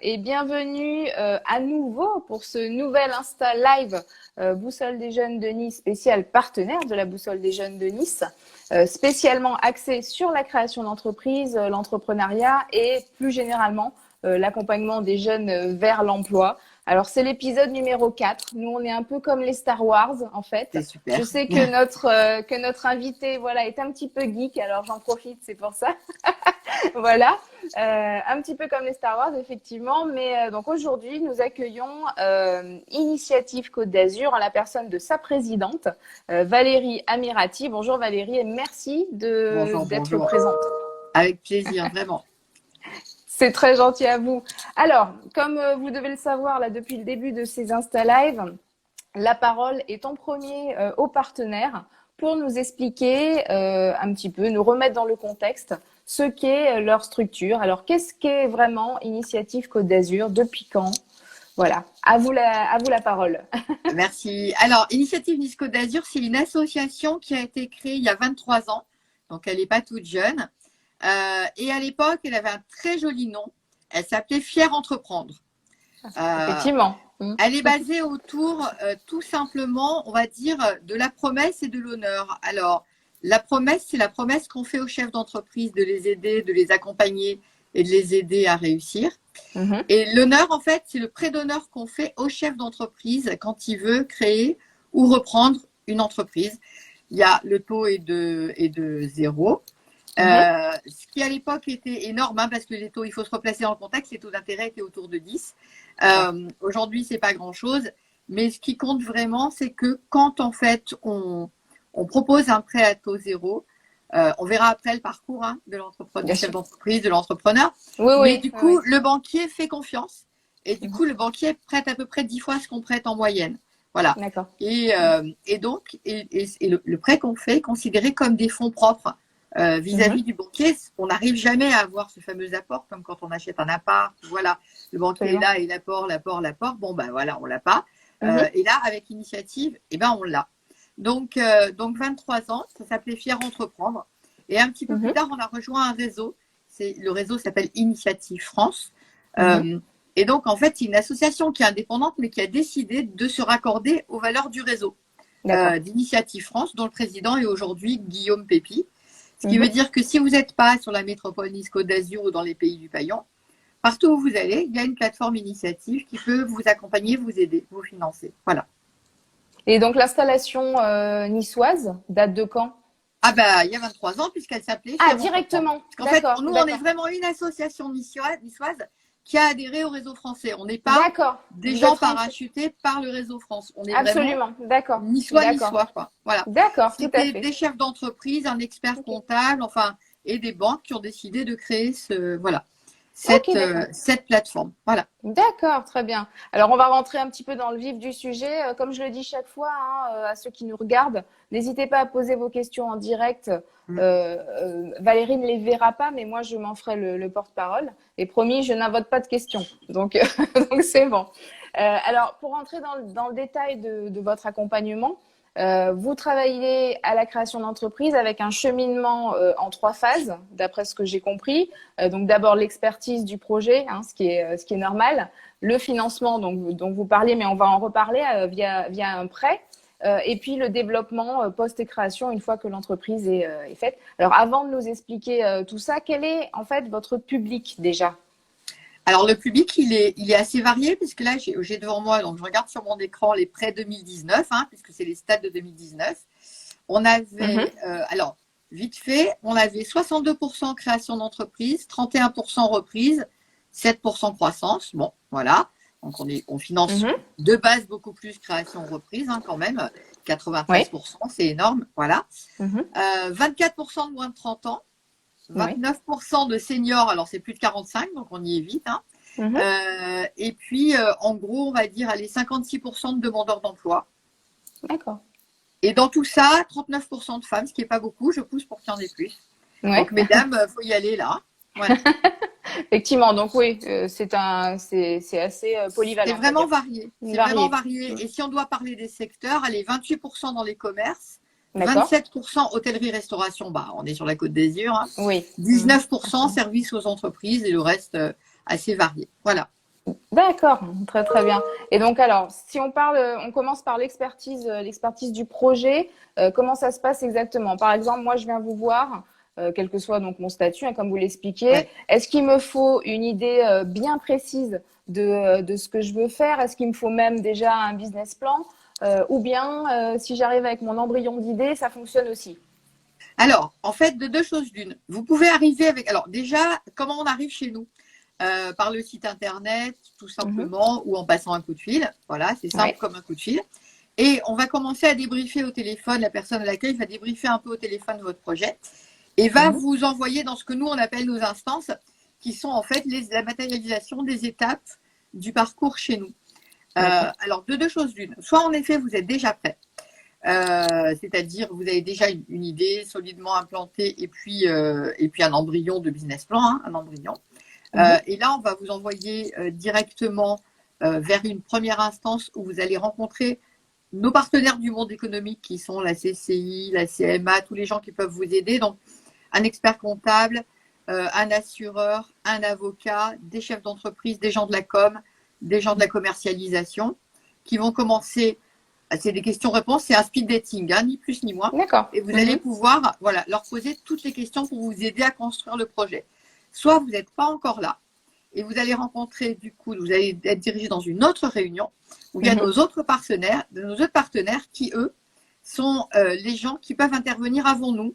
et bienvenue à nouveau pour ce nouvel Insta Live Boussole des Jeunes de Nice, spécial partenaire de la Boussole des Jeunes de Nice, spécialement axé sur la création d'entreprise, l'entrepreneuriat et plus généralement l'accompagnement des jeunes vers l'emploi. Alors, c'est l'épisode numéro 4. Nous, on est un peu comme les Star Wars, en fait. C'est super. Je sais que notre invité est un petit peu geek, alors j'en profite, c'est pour ça. Voilà, un petit peu comme les Star Wars, effectivement. Mais donc aujourd'hui, nous accueillons Initiative Côte d'Azur en la personne de sa présidente, Valérie Amirati. Bonjour Valérie et merci d'être présente. Avec plaisir, vraiment. C'est très gentil à vous. Alors, comme vous devez le savoir là depuis le début de ces Insta Live, la parole est en premier aux partenaires pour nous expliquer un petit peu, nous remettre dans le contexte ce qu'est leur structure. Alors, qu'est-ce qu'est vraiment Initiative Côte d'Azur? Depuis quand? Voilà, à vous la parole. Merci. Alors, Initiative Nice Côte d'Azur, c'est une association qui a été créée il y a 23 ans. Donc, elle n'est pas toute jeune. Et à l'époque, elle avait un très joli nom. Elle s'appelait Fier Entreprendre. Effectivement. Elle est basée autour, tout simplement, on va dire, de la promesse et de l'honneur. Alors, la promesse, c'est la promesse qu'on fait aux chefs d'entreprise de les aider, de les accompagner et de les aider à réussir. Et l'honneur, en fait, c'est le prêt d'honneur qu'on fait au chef d'entreprise quand il veut créer ou reprendre une entreprise. Il y a le taux est de 0. Ce qui à l'époque était énorme, parce que les taux, il faut se replacer dans le contexte, les taux d'intérêt étaient autour de 10. Aujourd'hui, c'est pas grand-chose, mais ce qui compte vraiment, c'est que quand en fait on propose un prêt à taux 0, on verra après le parcours de l'entrepreneur, du chef d'entreprise, de l'entrepreneur. Mais du coup, le banquier fait confiance et du coup, le banquier prête à peu près 10 fois ce qu'on prête en moyenne. Voilà. Et donc, le prêt qu'on fait est considéré comme des fonds propres. Vis-à-vis du banquier, on n'arrive jamais à avoir ce fameux apport, comme quand on achète un appart. Voilà, le banquier est là et l'apport. Bon, ben voilà, on l'a pas. Et là, avec Initiative, on l'a. Donc 23 ans, ça s'appelait Fier Entreprendre. Et un petit peu plus tard, on a rejoint un réseau. Le réseau s'appelle Initiative France. Et donc, en fait, c'est une association qui est indépendante, mais qui a décidé de se raccorder aux valeurs du réseau d'Initiative France, dont le président est aujourd'hui Guillaume Pépi. Ce qui veut dire que si vous n'êtes pas sur la métropole Nice-Côte d'Azur ou dans les pays du Paillon, partout où vous allez, il y a une plateforme initiative qui peut vous accompagner, vous aider, vous financer. Voilà. Et donc, l'installation niçoise date de quand? Il y a 23 ans, puisqu'elle s'appelait. Directement. Parce qu'en fait, nous, on est vraiment une association niçoise qui a adhéré au réseau français. On n'est pas des gens parachutés par le réseau France. On est absolument vraiment niçois, quoi. Voilà. D'accord, tout à fait. Des chefs d'entreprise, un expert comptable, et des banques qui ont décidé de créer cette plateforme. Voilà. D'accord, très bien. Alors, on va rentrer un petit peu dans le vif du sujet. Comme je le dis chaque fois à ceux qui nous regardent, n'hésitez pas à poser vos questions en direct. Valérie ne les verra pas, mais moi, je m'en ferai le porte-parole. Et promis, je n'invoque pas de questions. Donc c'est bon. Alors, pour rentrer dans le détail de votre accompagnement, vous travaillez à la création d'entreprise avec un cheminement en 3 phases, d'après ce que j'ai compris. Donc d'abord l'expertise du projet, ce qui est normal, le financement dont vous parliez, mais on va en reparler via un prêt, et puis le développement post-création une fois que l'entreprise est faite. Alors avant de nous expliquer tout ça, quel est en fait votre public déjà? Alors, le public, il est assez varié, puisque là, j'ai devant moi, donc je regarde sur mon écran les prêts 2019, puisque c'est les stats de 2019. On avait, alors, vite fait, on avait 62% création d'entreprise, 31% reprise, 7% croissance. Bon, voilà. Donc, on finance de base beaucoup plus création-reprise, quand même. 93%, c'est énorme. Voilà. 24% de moins de 30 ans. 29% de seniors, alors c'est plus de 45, donc on y est vite. Et puis, en gros, on va dire, allez, 56% de demandeurs d'emploi. D'accord. Et dans tout ça, 39% de femmes, ce qui n'est pas beaucoup, je pousse pour qu'il y en ait plus. Donc, mesdames, il faut y aller là. Voilà. Effectivement, donc oui, c'est assez polyvalent. C'est vraiment varié. C'est vraiment varié. Et si on doit parler des secteurs, allez, 28% dans les commerces. 27% hôtellerie-restauration, on est sur la Côte d'Azur. 19% services aux entreprises et le reste, assez variés. Voilà. D'accord, très très bien. Et donc alors, si on parle, on commence par l'expertise du projet. Comment ça se passe exactement? Par exemple, moi, je viens vous voir, quel que soit donc mon statut, hein, comme vous l'expliquez. Ouais. Est-ce qu'il me faut une idée bien précise de ce que je veux faire? Est-ce qu'il me faut même déjà un business plan? Ou bien, si j'arrive avec mon embryon d'idée, ça fonctionne aussi? Alors, en fait, de deux choses l'une. Vous pouvez arriver avec. Alors, déjà, comment on arrive chez nous? Par le site internet, tout Mhm. simplement, ou en passant un coup de fil. Voilà, c'est simple Ouais. comme un coup de fil. Et on va commencer à débriefer au téléphone. La personne à l'accueil va débriefer un peu au téléphone votre projet et va Mhm. vous envoyer dans ce que nous on appelle nos instances, qui sont en fait la matérialisation des étapes du parcours chez nous. D'accord. Alors, de deux choses l'une. Soit en effet, vous êtes déjà prêt. C'est-à-dire vous avez déjà une idée solidement implantée et puis un embryon de business plan, hein, un embryon. Mhm. Et là, on va vous envoyer directement vers une première instance où vous allez rencontrer nos partenaires du monde économique qui sont la CCI, la CMA, tous les gens qui peuvent vous aider. Donc, un expert comptable, un assureur, un avocat, des chefs d'entreprise, des gens de la com, des gens de la commercialisation qui vont commencer. C'est des questions-réponses, c'est un speed dating, hein, ni plus ni moins. D'accord. Et vous allez Mhm. pouvoir leur poser toutes les questions pour vous aider à construire le projet. Soit vous n'êtes pas encore là, et vous allez rencontrer, du coup, vous allez être dirigé dans une autre réunion où il y a Mhm. nos autres partenaires qui, eux, sont les gens qui peuvent intervenir avant nous.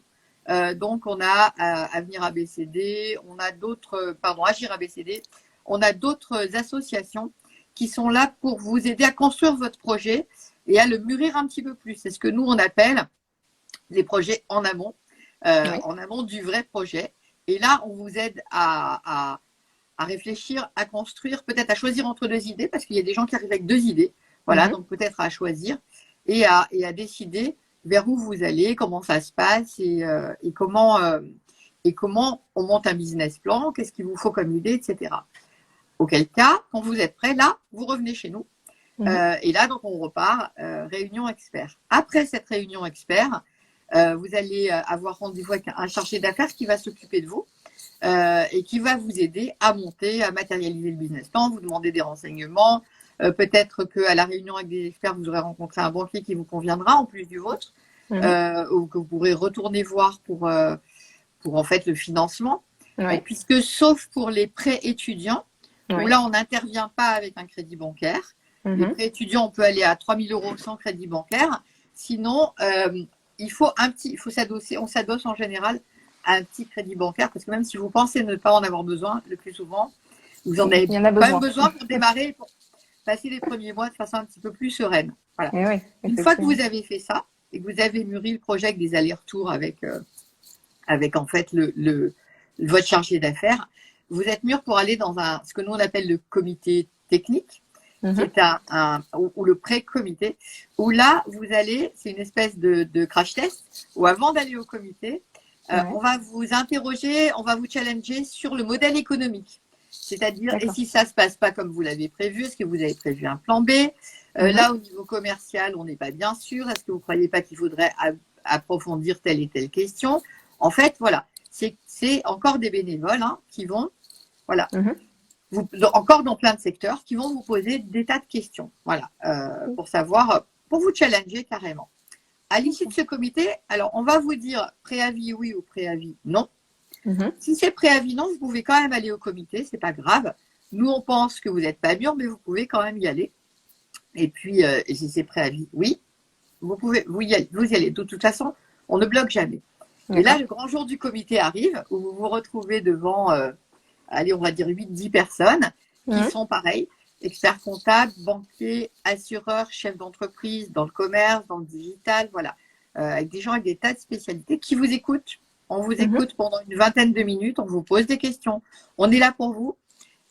Donc, on a Avenir ABCD, on a d'autres, pardon, Agir ABCD, on a d'autres associations qui sont là pour vous aider à construire votre projet et à le mûrir un petit peu plus. C'est ce que nous, on appelle les projets Oui. en amont du vrai projet. Et là, on vous aide à réfléchir, à construire, peut-être à choisir entre deux idées, parce qu'il y a des gens qui arrivent avec deux idées. Voilà, Mhm. donc peut-être à choisir et à décider vers où vous allez, comment ça se passe et comment on monte un business plan, qu'est-ce qu'il vous faut comme idée, etc. Auquel cas, quand vous êtes prêt, là, vous revenez chez nous. Mhm. Et là, donc, on repart, réunion expert. Après cette réunion expert, vous allez avoir rendez-vous avec un chargé d'affaires qui va s'occuper de vous et qui va vous aider à monter, à matérialiser le business plan, vous demander des renseignements. Peut-être qu'à la réunion avec des experts, vous aurez rencontré un banquier qui vous conviendra en plus du vôtre, Mhm. ou que vous pourrez retourner voir pour en fait le financement. Oui. Puisque sauf pour les prêts étudiants, où Oui. là on n'intervient pas avec un crédit bancaire. Les Mhm. prêts étudiants, on peut aller à 3 000 euros sans crédit bancaire. Sinon, il faut s'adosser, on s'adosse en général à un petit crédit bancaire parce que même si vous pensez ne pas en avoir besoin, le plus souvent, vous en Il avez y en a quand même besoin. besoin pour démarrer, pour passer les premiers mois de façon un petit peu plus sereine. Voilà. Eh oui, Une fois que effectivement. vous avez fait ça et que vous avez mûri le projet avec des allers-retours avec en fait votre chargé d'affaires, vous êtes mûr pour aller dans ce que nous on appelle le comité technique, qui Mhm. est ou le pré-comité, où là, vous allez, c'est une espèce de crash test, où avant d'aller au comité, Ouais. on va vous interroger, on va vous challenger sur le modèle économique. C'est-à-dire, et D'accord. si ça ne se passe pas comme vous l'avez prévu, est-ce que vous avez prévu un plan B? Mhm. Là, au niveau commercial, on n'est pas bien sûr. Est-ce que vous ne croyez pas qu'il faudrait approfondir telle et telle question? En fait, voilà, c'est encore des bénévoles qui vont, voilà, Mhm. encore dans plein de secteurs, qui vont vous poser des tas de questions, voilà, pour savoir, pour vous challenger carrément. À l'issue de ce comité, alors on va vous dire préavis oui ou préavis non. Mhm. Si c'est préavis non, vous pouvez quand même aller au comité, c'est pas grave. Nous, on pense que vous n'êtes pas mûr, mais vous pouvez quand même y aller. Et puis, et si c'est préavis oui, vous pouvez vous y aller. De toute façon, on ne bloque jamais. Et là, D'accord. le grand jour du comité arrive, où vous vous retrouvez devant allez, on va dire 8-10 personnes qui Mhm. sont pareilles, experts comptables, banquiers, assureurs, chefs d'entreprise dans le commerce, dans le digital, voilà, avec des gens avec des tas de spécialités qui vous écoutent. On vous Mhm. écoute pendant une vingtaine de minutes, on vous pose des questions, on est là pour vous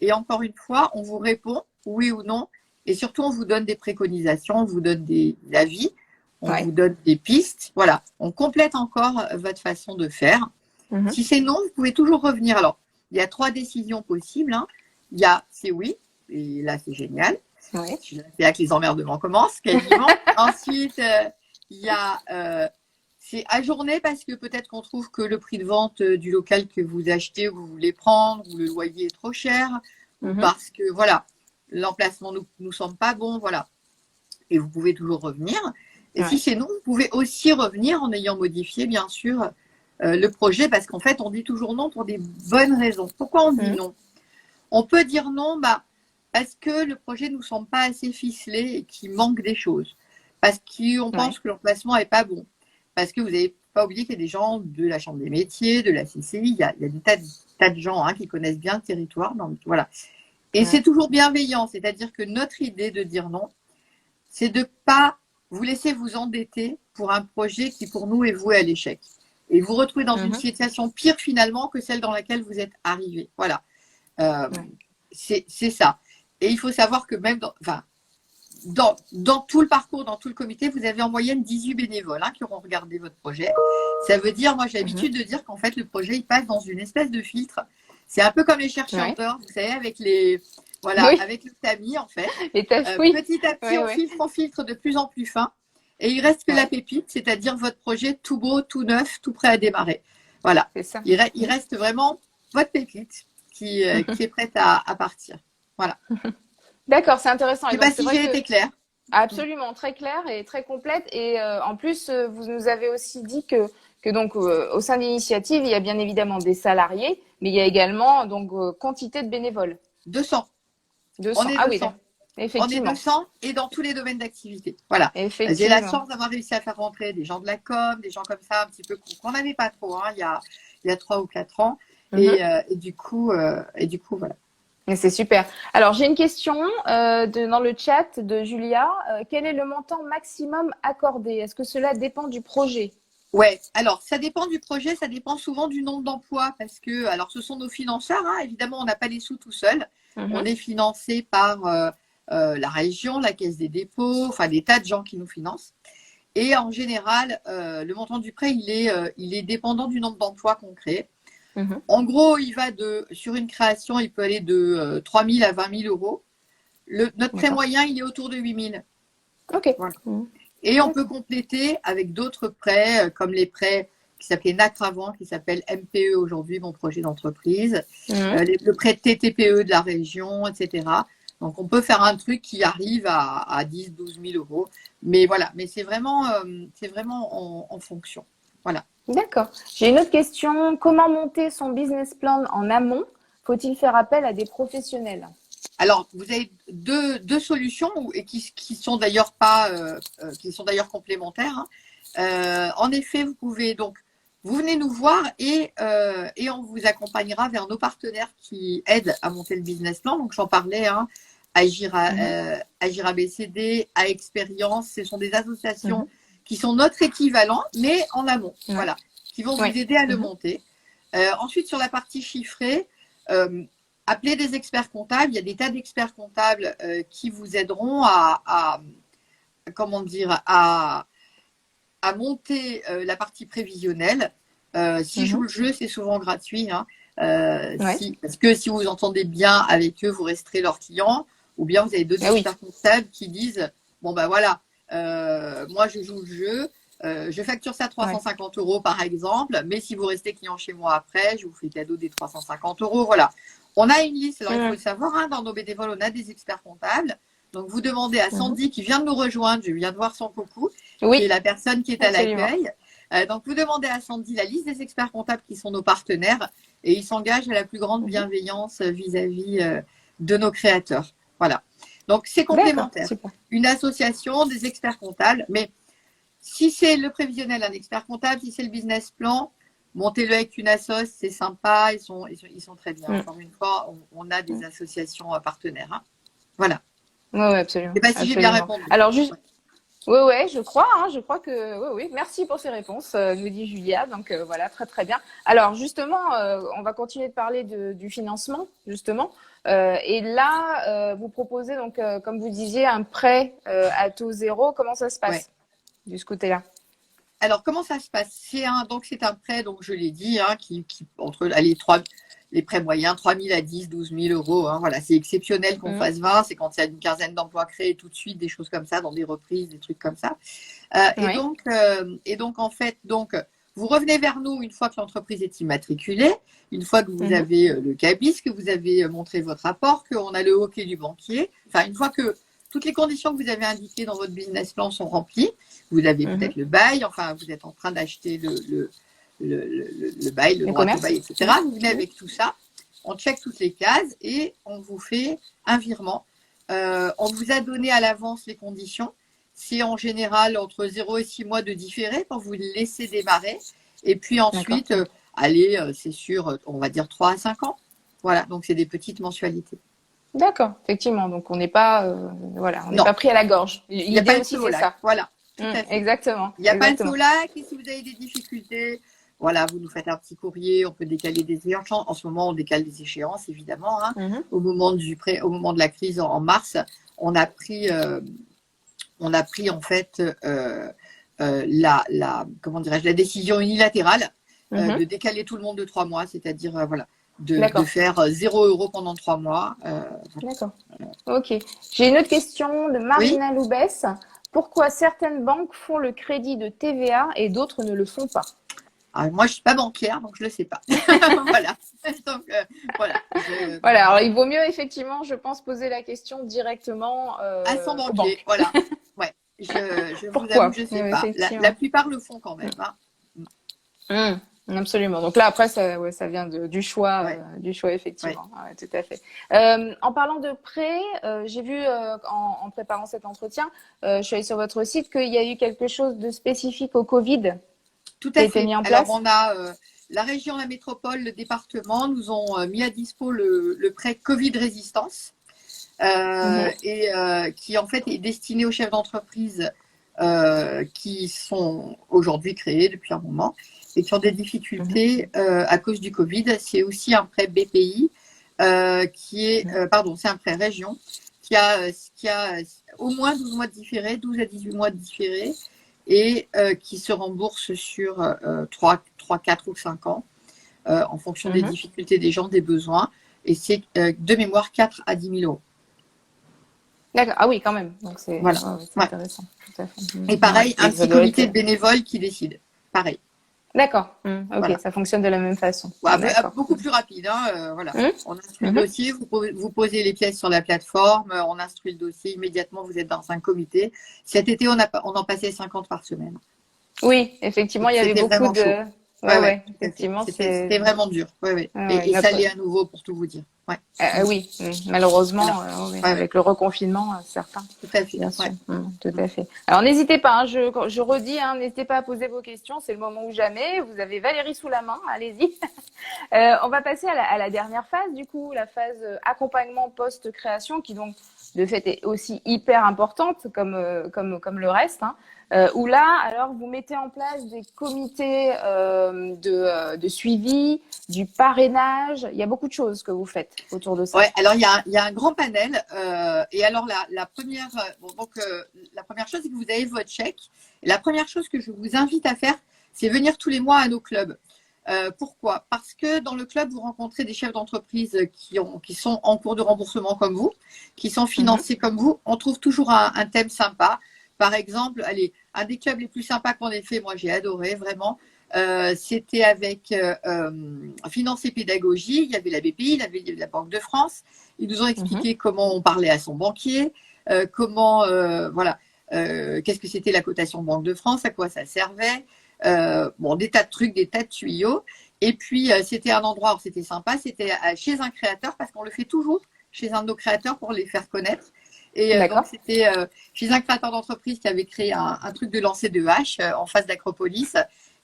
et encore une fois, on vous répond oui ou non et surtout on vous donne des préconisations, on vous donne des avis, on Ouais. vous donne des pistes, voilà, on complète encore votre façon de faire. Mhm. Si c'est non, vous pouvez toujours revenir. Alors, il y a 3 décisions possibles. Il y a c'est oui, et là c'est génial. Oui. C'est là que les emmerdements commencent quasiment. Ensuite, il y a c'est ajourné parce que peut-être qu'on trouve que le prix de vente du local que vous achetez, vous voulez prendre, ou le loyer est trop cher, ou parce que, voilà, l'emplacement ne nous semble pas bon, voilà. Et vous pouvez toujours revenir. Et si c'est non, vous pouvez aussi revenir en ayant modifié, bien sûr, le projet, parce qu'en fait, on dit toujours non pour des bonnes raisons. Pourquoi on dit non? On peut dire non parce que le projet ne nous semble pas assez ficelé et qu'il manque des choses. Parce qu'on pense que l'emplacement n'est pas bon. Parce que vous n'avez pas oublié qu'il y a des gens de la Chambre des métiers, de la CCI, il y a des tas de gens qui connaissent bien le territoire. Donc, voilà. Et c'est toujours bienveillant. C'est-à-dire que notre idée de dire non, c'est de ne pas vous laisser vous endetter pour un projet qui, pour nous, est voué à l'échec. Et vous retrouvez dans une situation pire, finalement, que celle dans laquelle vous êtes arrivé. Voilà. C'est ça. Et il faut savoir que même dans tout le parcours, dans tout le comité, vous avez en moyenne 18 bénévoles qui auront regardé votre projet. Ça veut dire, moi j'ai l'habitude de dire qu'en fait le projet il passe dans une espèce de filtre. C'est un peu comme les chercheurs, vous savez, avec les avec le tamis en fait. Petit à petit, on filtre de plus en plus fin. Et il reste que la pépite, c'est-à-dire votre projet tout beau, tout neuf, tout prêt à démarrer. Voilà. Ça. Il reste vraiment votre pépite qui est prête à partir. Voilà. D'accord, c'est intéressant. Je ne sais pas si j'ai été claire. Absolument, très claire et très complète. Et en plus, vous nous avez aussi dit que donc au sein d'Initiative, il y a bien évidemment des salariés, mais il y a également donc quantité de bénévoles. 200. On est 200. Ah oui, effectivement. On est 200 et dans tous les domaines d'activité. Voilà. J'ai la chance d'avoir réussi à faire rentrer des gens de la com, des gens comme ça, un petit peu qu'on n'avait pas trop il y a 3 ou 4 ans. Et du coup, voilà. C'est super. Alors, j'ai une question dans le chat de Julia. Quel est le montant maximum accordé? Est-ce que cela dépend du projet? Ouais, alors ça dépend du projet, ça dépend souvent du nombre d'emplois parce que, alors ce sont nos financeurs, évidemment, on n'a pas les sous tout seul. On est financé par la région, la Caisse des dépôts, enfin des tas de gens qui nous financent. Et en général, le montant du prêt, il est dépendant du nombre d'emplois qu'on crée. En gros, sur une création, il peut aller de 3 000 à 20 000 euros. Notre prêt moyen, il est autour de 8 000. OK. Voilà. Et on peut compléter avec d'autres prêts, comme les prêts qui s'appelaient NACRE avant, qui s'appellent MPE aujourd'hui, mon projet d'entreprise, le prêt TTPE de la région, etc. Donc, on peut faire un truc qui arrive à 10 000, 12 000 euros. Mais voilà, mais c'est vraiment en fonction. Voilà. D'accord. J'ai une autre question. Comment monter son business plan en amont? Faut-il faire appel à des professionnels? Alors, vous avez deux solutions et qui sont d'ailleurs complémentaires. En effet, vous venez nous voir et on vous accompagnera vers nos partenaires qui aident à monter le business plan. Donc, j'en parlais, Agir ABCD, à Expérience, ce sont des associations qui sont notre équivalent, mais en amont, voilà, qui vont vous aider à le monter. Ensuite, sur la partie chiffrée, appelez des experts comptables. Il y a des tas d'experts comptables qui vous aideront à monter la partie prévisionnelle. Si jouent le jeu, c'est souvent gratuit. Parce que si vous entendez bien avec eux, vous resterez leurs clients. Ou bien vous avez d'autres experts comptables qui disent, bon ben voilà, moi je joue le jeu, je facture ça 350 euros par exemple, mais si vous restez client chez moi après, je vous fais cadeau des 350 euros. Voilà. On a une liste, alors il faut le savoir, dans nos bénévoles, on a des experts comptables. Donc vous demandez à Sandy qui vient de nous rejoindre, je viens de voir son coucou, qui est la personne qui est à l'accueil. Donc vous demandez à Sandy la liste des experts comptables qui sont nos partenaires et ils s'engagent à la plus grande bienveillance vis-à-vis de nos créateurs. Voilà. Donc, c'est complémentaire. Une association, des experts comptables. Mais si c'est le prévisionnel, un expert comptable, si c'est le business plan, montez-le avec une assoce, c'est sympa, ils sont très bien. Encore une fois, on a des associations partenaires. Voilà. Oui, absolument. Je ne sais pas si j'ai bien répondu. Alors, juste… Oui, je crois que oui. Merci pour ces réponses, nous dit Julia. Donc voilà, très très bien. Alors justement, on va continuer de parler du financement, justement. Et là, vous proposez donc, comme vous disiez, un prêt à taux zéro. Comment ça se passe de ce côté-là? Alors, comment ça se passe? C'est un prêt, donc je l'ai dit, qui entre les prêts moyens, 3 000 à 10 12 000 euros. Voilà, c'est exceptionnel qu'on fasse 20. C'est quand il y a une quinzaine d'emplois créés tout de suite, des choses comme ça, dans des reprises, des trucs comme ça. Et donc, en fait, Vous revenez vers nous une fois que l'entreprise est immatriculée, une fois que vous avez le cabis, que vous avez montré votre rapport, qu'on a le OK du banquier. Enfin, une fois que toutes les conditions que vous avez indiquées dans votre business plan sont remplies, vous avez peut-être le bail, enfin, vous êtes en train d'acheter le bail, le droit au bail, etc. Vous venez avec tout ça, on check toutes les cases et on vous fait un virement. On vous a donné à l'avance les conditions. C'est en général entre 0 et 6 mois de différé pour vous laisser démarrer. Et puis ensuite, allez, c'est sûr, on va dire 3 à 5 ans. Voilà, donc c'est des petites mensualités. D'accord, effectivement. Donc on n'est pas, voilà, on n'est pas pris à la gorge. Il n'y a pas aussi, le feu au lac. ça. Tout à fait. Exactement. Il n'y a pas le feu au lac. Et si vous avez des difficultés, voilà, vous nous faites un petit courrier. On peut décaler des échéances. En ce moment, on décale des échéances, évidemment. Hein. Au moment de la crise en mars, on a pris en fait comment dirais-je, la décision unilatérale de décaler tout le monde de 3 mois, c'est-à-dire de faire 0 € pendant 3 mois. D'accord. Ok. J'ai une autre question de Marina Loubès. Pourquoi certaines banques font le crédit de TVA et d'autres ne le font pas? Alors, moi, je ne suis pas banquière, donc je ne le sais pas. Voilà. Donc, voilà. Alors, il vaut mieux, effectivement, je pense, poser la question directement à son banquier. Voilà. Ouais. Je vous avoue que je ne sais pas. La plupart le font quand même. Hein. Absolument. Donc là, après, ça vient du choix, effectivement. Ouais, tout à fait. En parlant de prêt, j'ai vu en préparant cet entretien, je suis allée sur votre site, qu'il y a eu quelque chose de spécifique au Covid. Tout à fait. Alors, on a la région, la métropole, le département nous ont mis à dispo le prêt Covid Résistance et qui, en fait, est destiné aux chefs d'entreprise qui sont aujourd'hui créés depuis un moment et qui ont des difficultés à cause du Covid. C'est aussi un prêt BPI qui est, c'est un prêt région qui a au moins 12 mois de différé, 12 à 18 mois de différé et qui se rembourse sur 3, 4 ou 5 ans en fonction des difficultés des gens, des besoins. Et c'est de mémoire 4 à 10 000 €. D'accord. Ah oui, quand même. Donc c'est intéressant. Tout à fait. Et pareil, un petit comité de bénévoles qui décide. Pareil. D'accord. Ok, ça fonctionne de la même façon. Beaucoup plus rapide. Hein, voilà. On instruit le dossier, vous posez les pièces sur la plateforme, on instruit le dossier immédiatement, vous êtes dans un comité. Cet été, on en passait 50 par semaine. Oui, effectivement, il y avait beaucoup de... Effectivement, c'était vraiment dur. Et ça l'est à nouveau pour tout vous dire. Oui, malheureusement, avec le reconfinement, certains. Tout à fait. Bien sûr. Tout à fait. Alors n'hésitez pas, je redis, n'hésitez pas à poser vos questions, c'est le moment ou jamais. Vous avez Valérie sous la main, allez-y. On va passer à la dernière phase, du coup, la phase accompagnement post-création, qui donc de fait est aussi hyper importante comme le reste. Où là, alors vous mettez en place des comités de suivi, du parrainage. Il y a beaucoup de choses que vous faites autour de ça. Ouais, alors il y a un grand panel. Et alors la première chose, c'est que vous avez votre chèque. Et la première chose que je vous invite à faire, c'est venir tous les mois à nos clubs. Pourquoi? Parce que dans le club, vous rencontrez des chefs d'entreprise qui sont en cours de remboursement comme vous, qui sont financés comme vous. On trouve toujours un thème sympa. Par exemple, allez, un des clubs les plus sympas qu'on ait fait, moi j'ai adoré vraiment, c'était avec Finance et Pédagogie. Il y avait la BPI, il y avait la Banque de France. Ils nous ont expliqué comment on parlait à son banquier, qu'est-ce que c'était la cotation Banque de France, à quoi ça servait. Des tas de trucs, des tas de tuyaux. Et puis, c'était un endroit où c'était sympa, c'était chez un créateur, parce qu'on le fait toujours chez un de nos créateurs pour les faire connaître. Et donc, c'était chez un créateur d'entreprise qui avait créé un truc de lancer de hache en face d'Acropolis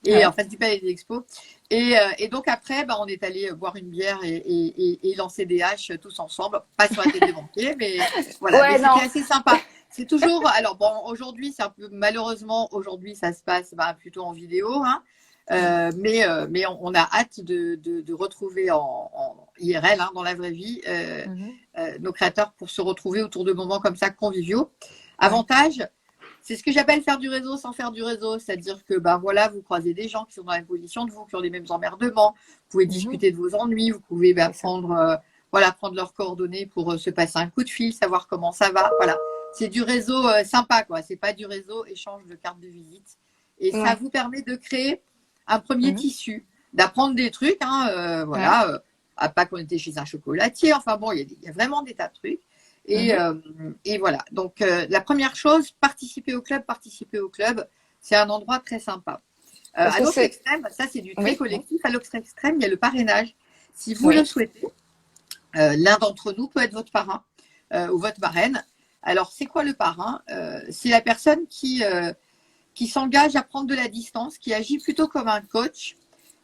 et en face du Palais des Expos. Et donc, après, on est allé boire une bière et lancer des haches tous ensemble. Pas sur la tête des banquiers, mais voilà. Mais c'était assez sympa. C'est toujours… Alors, aujourd'hui, c'est un peu… Malheureusement, aujourd'hui, ça se passe plutôt en vidéo. Mais on a hâte de retrouver en IRL, dans la vraie vie, nos créateurs pour se retrouver autour de moments comme ça conviviaux. Avantage, c'est ce que j'appelle faire du réseau sans faire du réseau. C'est-à-dire que vous croisez des gens qui sont dans la même position de vous, qui ont les mêmes emmerdements. Vous pouvez discuter de vos ennuis. Vous pouvez prendre leurs coordonnées pour se passer un coup de fil, savoir comment ça va. Voilà. C'est du réseau sympa, quoi. C'est pas du réseau échange de cartes de visite. Et ça vous permet de créer un premier tissu, d'apprendre des trucs, hein, voilà, à pas qu'on était chez un chocolatier, enfin bon, il y a vraiment des tas de trucs. Et voilà, donc la première chose, participer au club, c'est un endroit très sympa. À l'autre extrême, ça c'est du très collectif, à l'autre extrême, il y a le parrainage. Si vous le souhaitez, l'un d'entre nous peut être votre parrain ou votre marraine. Alors, c'est quoi le parrain? C'est la personne qui s'engage à prendre de la distance, qui agit plutôt comme un coach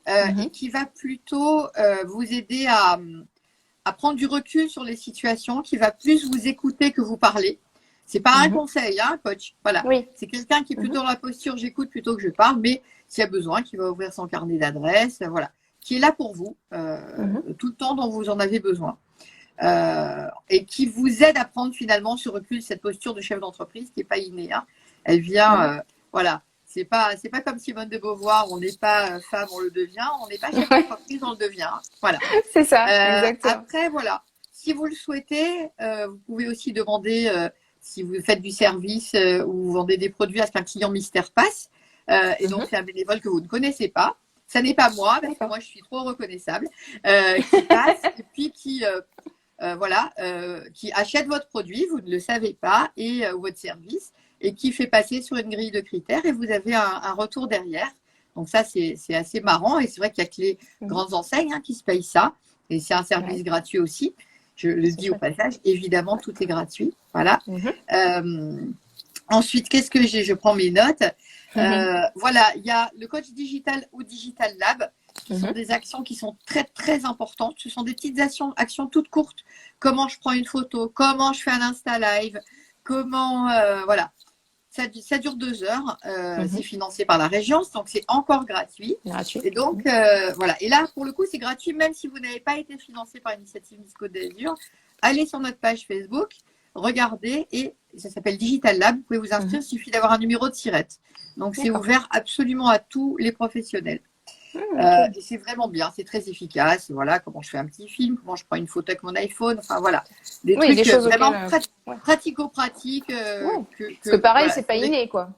et qui va plutôt vous aider à prendre du recul sur les situations, qui va plus vous écouter que vous parler. C'est pas un conseil, hein, coach. Voilà. C'est quelqu'un qui est plutôt dans la posture j'écoute plutôt que je parle, mais s'il y a besoin, qui va ouvrir son carnet d'adresses, voilà, qui est là pour vous tout le temps dont vous en avez besoin. Et qui vous aide à prendre finalement ce recul, cette posture de chef d'entreprise qui n'est pas innée. Hein. Elle vient, voilà. C'est pas comme Simone de Beauvoir, on n'est pas femme, on le devient. On n'est pas chef d'entreprise, on le devient. Hein. Voilà. C'est ça, exactement. Après, voilà. Si vous le souhaitez, vous pouvez aussi demander, si vous faites du service ou vous vendez des produits, à ce qu'un client mystère passe. Et donc, c'est un bénévole que vous ne connaissez pas. Ça n'est pas moi, parce que moi, je suis trop reconnaissable. Qui passe et puis qui achète votre produit, vous ne le savez pas, et votre service, et qui fait passer sur une grille de critères, et vous avez un retour derrière. Donc ça, c'est assez marrant, et c'est vrai qu'il y a que les grandes enseignes qui se payent ça, et c'est un service gratuit aussi. Je le dis au passage, évidemment, tout est gratuit. Voilà. Ensuite, qu'est-ce que j'ai? Je prends mes notes. Voilà, il y a le coach digital ou Digital Lab, qui sont des actions qui sont très, très importantes. Ce sont des petites actions toutes courtes. Comment je prends une photo, comment je fais un Insta Live, comment… voilà. Ça dure 2 heures. C'est financé par la région, donc c'est encore gratuit. Et donc, voilà. Et là, pour le coup, c'est gratuit, même si vous n'avez pas été financé par l'initiative Miss Côte d'Azur. Allez sur notre page Facebook, regardez, et ça s'appelle Digital Lab. Vous pouvez vous inscrire, il suffit d'avoir un numéro de SIRET. Donc, c'est ouvert absolument à tous les professionnels. Et c'est vraiment bien, c'est très efficace. Voilà, comment je fais un petit film, comment je prends une photo avec mon iPhone, enfin voilà. Des trucs des choses vraiment pratico-pratiques. Parce que pareil, c'est pas inné, quoi.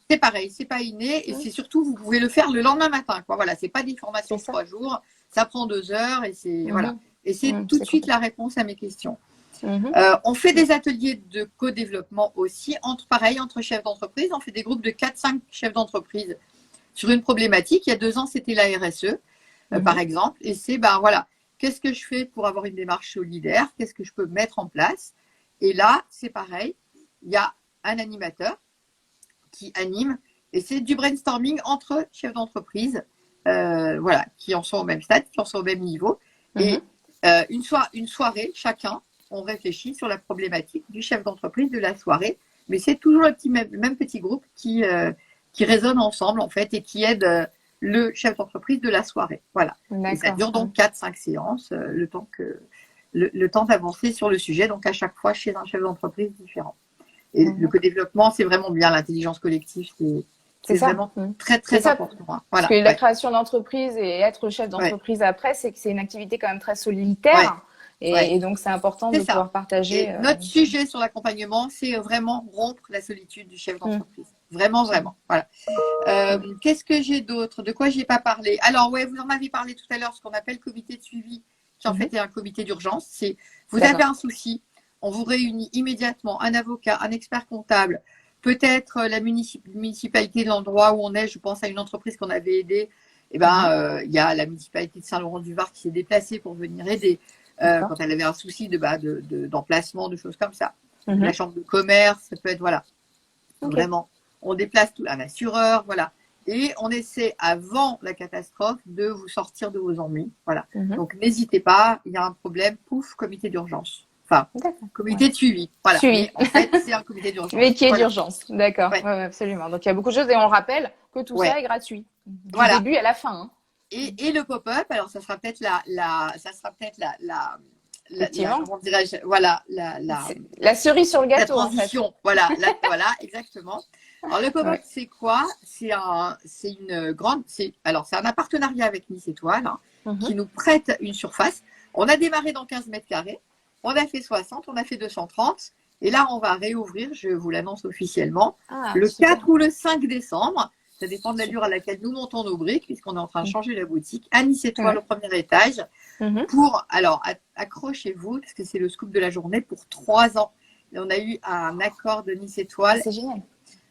C'est pareil, c'est pas inné, et c'est surtout, vous pouvez le faire le lendemain matin, quoi. Voilà, c'est pas des formations de 3 jours, ça prend 2 heures, et c'est voilà. Et c'est tout de suite la réponse à mes questions. On fait des ateliers de co-développement aussi, entre chefs d'entreprise. On fait des groupes de 4-5 chefs d'entreprise sur une problématique. Il y a 2 ans, c'était la RSE, par exemple. Et c'est, voilà, qu'est-ce que je fais pour avoir une démarche solidaire? Qu'est-ce que je peux mettre en place? Et là, c'est pareil. Il y a un animateur qui anime. Et c'est du brainstorming entre chefs d'entreprise, voilà, qui en sont au même stade, qui en sont au même niveau. Et une soirée, chacun, on réfléchit sur la problématique du chef d'entreprise de la soirée. Mais c'est toujours le même petit groupe qui résonnent ensemble, en fait, et qui aident le chef d'entreprise de la soirée. Voilà. Et ça dure donc 4-5 séances, le temps d'avancer sur le sujet, donc à chaque fois chez un chef d'entreprise différent. Et le co-développement, c'est vraiment bien. L'intelligence collective, c'est vraiment très, très important. Hein. Voilà. Parce que la création d'entreprise et être chef d'entreprise après, c'est que c'est une activité quand même très solitaire. Et donc, c'est important de pouvoir partager. Notre sujet sur l'accompagnement, c'est vraiment rompre la solitude du chef d'entreprise. Vraiment, vraiment. Voilà. Qu'est-ce que j'ai d'autre? De quoi j'ai pas parlé? Alors, vous en avez parlé tout à l'heure, ce qu'on appelle comité de suivi, qui en fait est un comité d'urgence. C'est vous avez un souci, on vous réunit immédiatement, un avocat, un expert comptable, peut-être la municipalité de l'endroit où on est. Je pense à une entreprise qu'on avait aidée. Il y a la municipalité de Saint-Laurent-du-Var qui s'est déplacée pour venir aider. Quand elle avait un souci d'emplacement, de choses comme ça. La chambre de commerce, ça peut être, voilà. Vraiment, on déplace tout, un assureur, voilà. Et on essaie, avant la catastrophe, de vous sortir de vos ennuis. Voilà. Donc, n'hésitez pas, il y a un problème, pouf, comité d'urgence. Enfin, comité de suivi. Voilà. Mais, en fait, c'est un comité d'urgence. Mais qui est d'urgence. D'accord. Absolument. Donc, il y a beaucoup de choses et on rappelle que tout ça est gratuit. Du début à la fin. Hein. Et le pop-up, alors ça sera peut-être comment dirais-je, voilà, la cerise sur le gâteau. La transition, en fait. Voilà, exactement. Alors le pop-up, c'est quoi? C'est un partenariat avec Nice Étoile qui nous prête une surface. On a démarré dans 15 mètres carrés, on a fait 60, on a fait 230, et là on va réouvrir, je vous l'annonce officiellement, le 4 ou le 5 décembre. Ça dépend de l'allure à laquelle nous montons nos briques, puisqu'on est en train de changer la boutique. À Nice Étoile, au premier étage. Pour, alors, accrochez-vous, parce que c'est le scoop de la journée, pour 3 ans. Et on a eu un accord de Nice Étoile. C'est génial.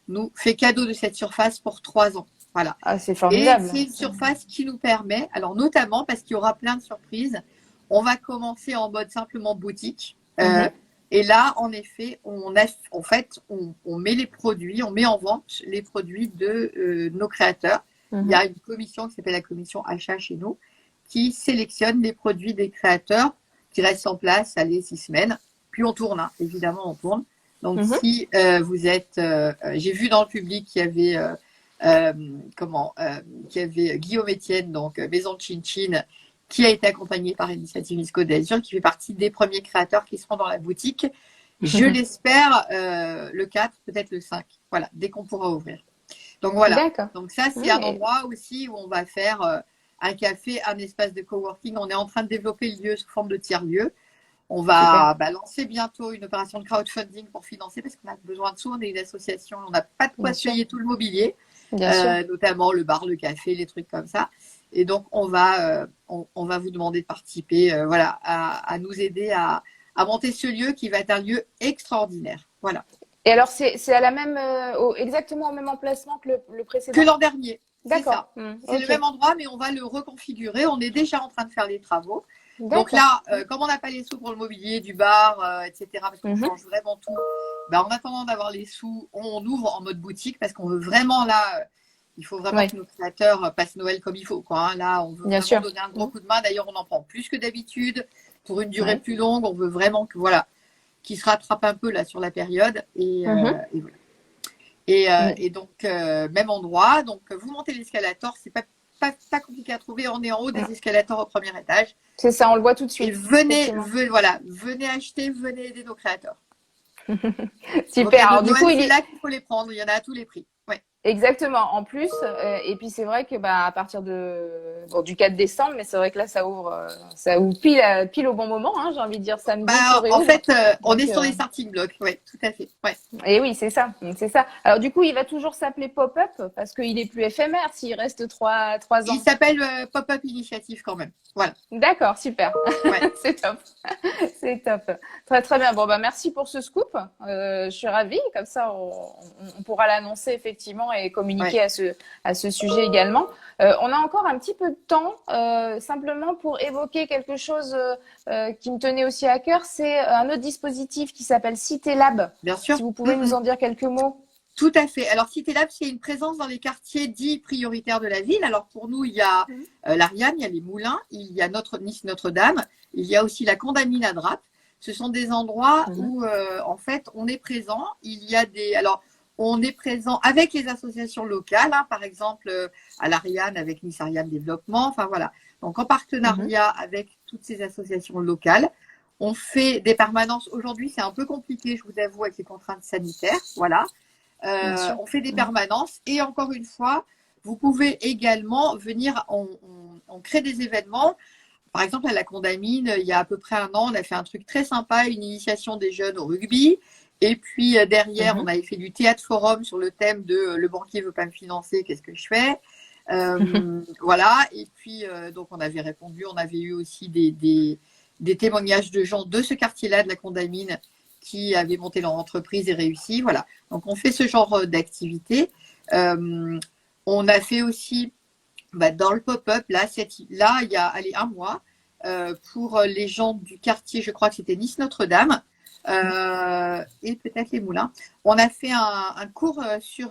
Nous fait cadeau de cette surface pour 3 ans. Voilà. Ah, c'est formidable. Et c'est une surface qui nous permet, alors notamment parce qu'il y aura plein de surprises, on va commencer en mode simplement boutique. Et là, en effet, on met les produits, on met en vente les produits de nos créateurs. Il y a une commission qui s'appelle la commission achat chez nous, qui sélectionne les produits des créateurs qui restent en place, allez, 6 semaines. Puis on tourne, hein. Évidemment, on tourne. Donc si vous êtes, j'ai vu dans le public qu'il y avait qu'il y avait Guillaume Etienne, donc Maison de Chin Chin, qui a été accompagné par Initiative Miss Côte d'Azur, qui fait partie des premiers créateurs qui seront dans la boutique. Je l'espère le 4, peut-être le 5. Voilà, dès qu'on pourra ouvrir. Donc voilà. Donc ça, c'est un endroit aussi où on va faire un café, un espace de coworking. On est en train de développer le lieu sous forme de tiers-lieu. On va lancer bientôt une opération de crowdfunding pour financer parce qu'on a besoin de sous. On est une association, on n'a pas de quoi se payer tout le mobilier, notamment le bar, le café, les trucs comme ça. Et donc, on va vous demander de participer à nous aider à monter ce lieu qui va être un lieu extraordinaire. Voilà. Et alors, c'est à la même, exactement au même emplacement que le précédent? Que l'an dernier. D'accord. C'est le même endroit, mais on va le reconfigurer. On est déjà en train de faire les travaux. Donc là, comme on n'a pas les sous pour le mobilier du bar, etc., parce qu'on change vraiment tout, en attendant d'avoir les sous, on ouvre en mode boutique parce qu'on veut vraiment là, il faut vraiment que nos créateurs passent Noël comme il faut, quoi, hein. Là, on veut vraiment donner un gros coup de main. D'ailleurs, on en prend plus que d'habitude pour une durée plus longue. On veut vraiment que qu'ils se rattrapent un peu là sur la période et voilà. Et donc même endroit. Donc vous montez l'escalator, c'est pas compliqué à trouver. On est en haut des escalators au premier étage. C'est ça, on le voit tout de suite. Et venez acheter, venez aider nos créateurs. Super. Alors, du coup, c'est là qu'il faut les prendre. Il y en a à tous les prix. Ouais. Exactement. En plus, et puis c'est vrai que à partir du 4 décembre, mais c'est vrai que là ça ouvre pile au bon moment, hein, j'ai envie de dire samedi. En fait, on est sur les starting blocks, oui, tout à fait. Ouais. Et oui, c'est ça. Alors du coup, il va toujours s'appeler Pop-up parce qu'il est plus éphémère s'il reste 3 ans. Il s'appelle Pop-up Initiative quand même. Voilà. D'accord, super. Ouais. C'est top. C'est top. Très très bien. Bon merci pour ce scoop. Je suis ravie. Comme ça, on pourra l'annoncer effectivement et communiquer à ce sujet également. On a encore un petit peu de temps, simplement pour évoquer quelque chose qui me tenait aussi à cœur. C'est un autre dispositif qui s'appelle Cité Lab. Bien sûr. Si vous pouvez nous en dire quelques mots. Tout à fait. Alors, Cité Lab, c'est une présence dans les quartiers dits prioritaires de la ville. Alors, pour nous, il y a l'Ariane, il y a les Moulins, il y a Nice Notre-Dame, il y a aussi la Condamine à Drape. Ce sont des endroits où, en fait, on est présent. On est présent avec les associations locales, hein, par exemple à l'Ariane avec Nice Ariane Développement. Enfin, voilà. Donc, en partenariat avec toutes ces associations locales, on fait des permanences. Aujourd'hui, c'est un peu compliqué, je vous avoue, avec les contraintes sanitaires. Voilà. On fait des permanences et encore une fois, vous pouvez également venir, on crée des événements. Par exemple, à la Condamine, il y a à peu près 1 an, on a fait un truc très sympa, une initiation des jeunes au rugby. Et puis derrière, on avait fait du théâtre forum sur le thème de le banquier veut pas me financer, qu'est-ce que je fais? Voilà. Et puis, donc, on avait répondu, on avait eu aussi des témoignages de gens de ce quartier-là, de la Condamine, qui avaient monté leur entreprise et réussi. Voilà. Donc, on fait ce genre d'activité. On a fait aussi, dans le pop-up, là, il y a 1 mois, pour les gens du quartier, je crois que c'était Nice Notre-Dame, et peut-être les Moulins. On a fait un cours sur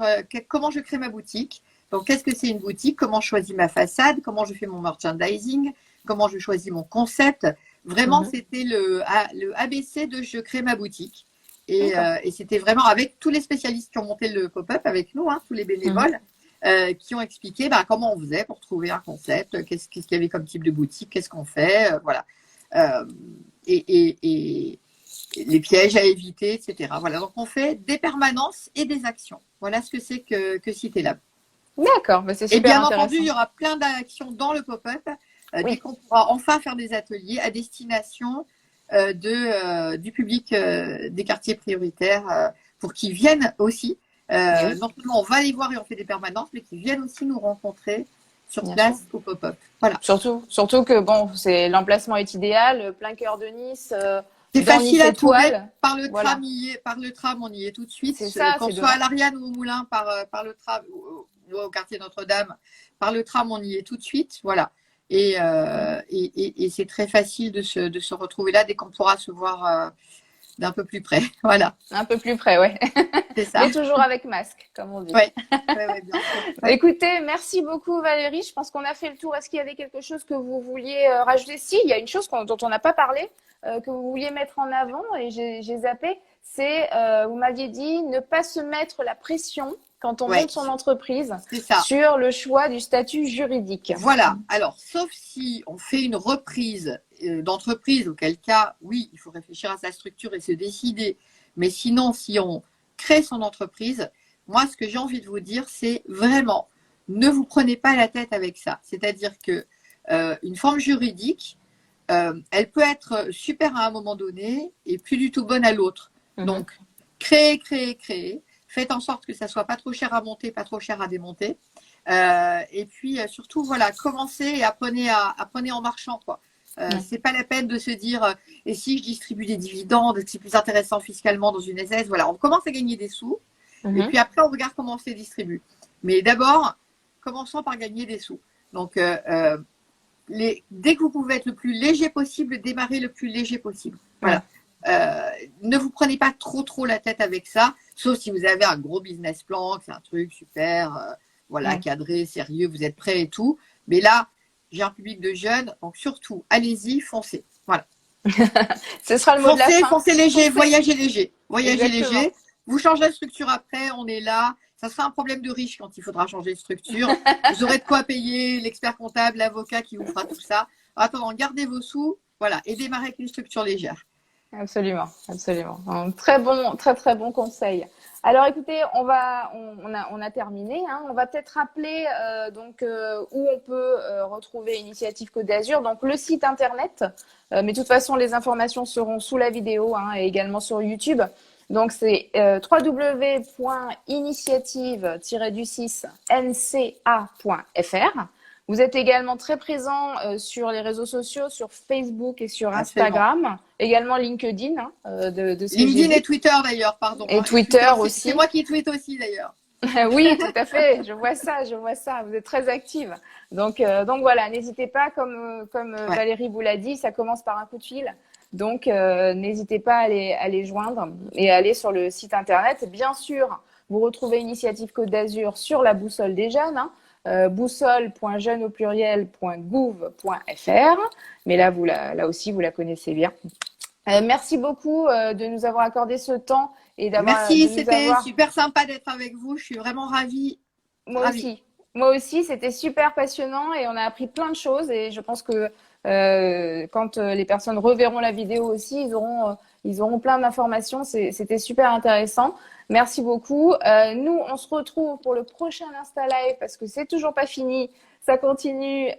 comment je crée ma boutique. Donc, qu'est-ce que c'est une boutique? Comment je choisis ma façade? Comment je fais mon merchandising? Comment je choisis mon concept? Vraiment, c'était le ABC de je crée ma boutique. Et c'était vraiment avec tous les spécialistes qui ont monté le pop-up avec nous, hein, tous les bénévoles, qui ont expliqué comment on faisait pour trouver un concept, qu'est-ce qu'il y avait comme type de boutique, qu'est-ce qu'on fait, voilà. Et les pièges à éviter, etc. Voilà, donc on fait des permanences et des actions. Voilà ce que c'est que Cité Lab. D'accord, c'est super. Et bien intéressant. entendu, il y aura plein d'actions dans le pop-up. Dès qu'on pourra enfin faire des ateliers à destination du public des quartiers prioritaires pour qu'ils viennent aussi Oui. Non seulement on va les voir et on fait des permanences, mais qu'ils viennent aussi nous rencontrer sur Bien place sûr. au pop-up. Voilà. Surtout que bon, l'emplacement est idéal, plein cœur de Nice, C'est dans facile Nice à trouver. Étoile. Par le tram, Voilà. par le tram, on y est tout de suite. C'est ça, Qu'on c'est soit à devant. l'Ariane ou au Moulin, par le tram, ou au quartier Notre-Dame, par le tram, on y est tout de suite. Voilà. Et c'est très facile de se retrouver là dès qu'on pourra se voir d'un peu plus près. Voilà, Un peu plus près, ouais. c'est ça. Mais toujours avec masque, comme on dit. Oui, ouais, ouais, bien sûr. Ouais. Écoutez, merci beaucoup Valérie. Je pense qu'on a fait le tour. Est-ce qu'il y avait quelque chose que vous vouliez rajouter? Si, il y a une chose dont on n'a pas parlé, que vous vouliez mettre en avant et j'ai zappé. C'est, vous m'aviez dit, ne pas se mettre la pression quand on Ouais, monte son entreprise c'est ça. sur le choix du statut juridique. Voilà. Alors, sauf si on fait une reprise d'entreprise, auquel cas, oui, il faut réfléchir à sa structure et se décider. Mais sinon, si on crée son entreprise, moi, ce que j'ai envie de vous dire, c'est vraiment, ne vous prenez pas la tête avec ça. C'est-à-dire que une forme juridique, elle peut être super à un moment donné et plus du tout bonne à l'autre. Donc, créez. Faites en sorte que ça soit pas trop cher à monter, pas trop cher à démonter. Et puis surtout, voilà, commencez et apprenez en marchant, quoi. C'est pas la peine de se dire et si je distribue des dividendes, c'est plus intéressant fiscalement dans une SS. Voilà, on commence à gagner des sous et puis après on regarde comment on se les distribue. Mais d'abord, commençons par gagner des sous. Donc dès que vous pouvez être le plus léger possible, démarrez le plus léger possible. Voilà. Ne vous prenez pas trop la tête avec ça, sauf si vous avez un gros business plan, que c'est un truc super, voilà, cadré, sérieux, vous êtes prêt et tout. Mais là, j'ai un public de jeunes, donc surtout, allez-y, foncez. Voilà. Ce sera le mot de la fin. Foncez léger, voyagez léger. Exactement. Léger. Vous changez de structure après, on est là. Ça sera un problème de riche quand il faudra changer de structure. Vous aurez de quoi payer l'expert comptable, l'avocat qui vous fera tout ça. En attendant, gardez vos sous, voilà, et démarrez avec une structure légère. Absolument. Un très bon conseil. Alors écoutez, on a terminé. Hein. On va peut-être rappeler où on peut retrouver Initiative Côte d'Azur. Donc le site internet, mais de toute façon les informations seront sous la vidéo hein, et également sur YouTube. Donc c'est www.initiative-nca.fr. Vous êtes également très présent sur les réseaux sociaux, sur Facebook et sur Instagram, également LinkedIn, hein, de ce LinkedIn et Twitter d'ailleurs, pardon. Et Twitter aussi. C'est moi qui tweete aussi d'ailleurs. Oui, tout à fait. Je vois ça. Vous êtes très active. Donc voilà, n'hésitez pas, comme Valérie vous l'a dit, ça commence par un coup de fil. Donc n'hésitez pas à les joindre et à aller sur le site internet. Bien sûr, vous retrouvez Initiative Côte d'Azur sur la boussole des jeunes. Hein. boussole.jeunes.gouv.fr. Mais là aussi, vous la connaissez bien. Merci beaucoup de nous avoir accordé ce temps et d'avoir. Merci, c'était super sympa d'être avec vous. Je suis vraiment ravie. Moi aussi, c'était super passionnant et on a appris plein de choses. Et je pense que quand les personnes reverront la vidéo aussi, ils auront plein d'informations. C'était super intéressant. Merci beaucoup. Nous, on se retrouve pour le prochain Insta Live parce que c'est toujours pas fini. Ça continue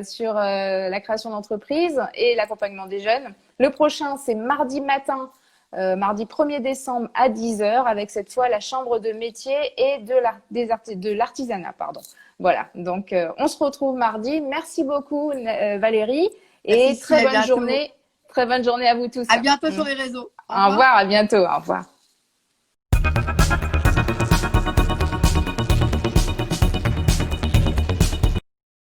sur la création d'entreprise et l'accompagnement des jeunes. Le prochain, c'est mardi matin, mardi 1er décembre à 10h, avec cette fois la chambre de métier et de l'artisanat. Voilà, donc on se retrouve mardi. Merci beaucoup Valérie et très bonne journée. Très bonne journée à vous tous. À bientôt sur les réseaux. Au revoir, à bientôt. Au revoir.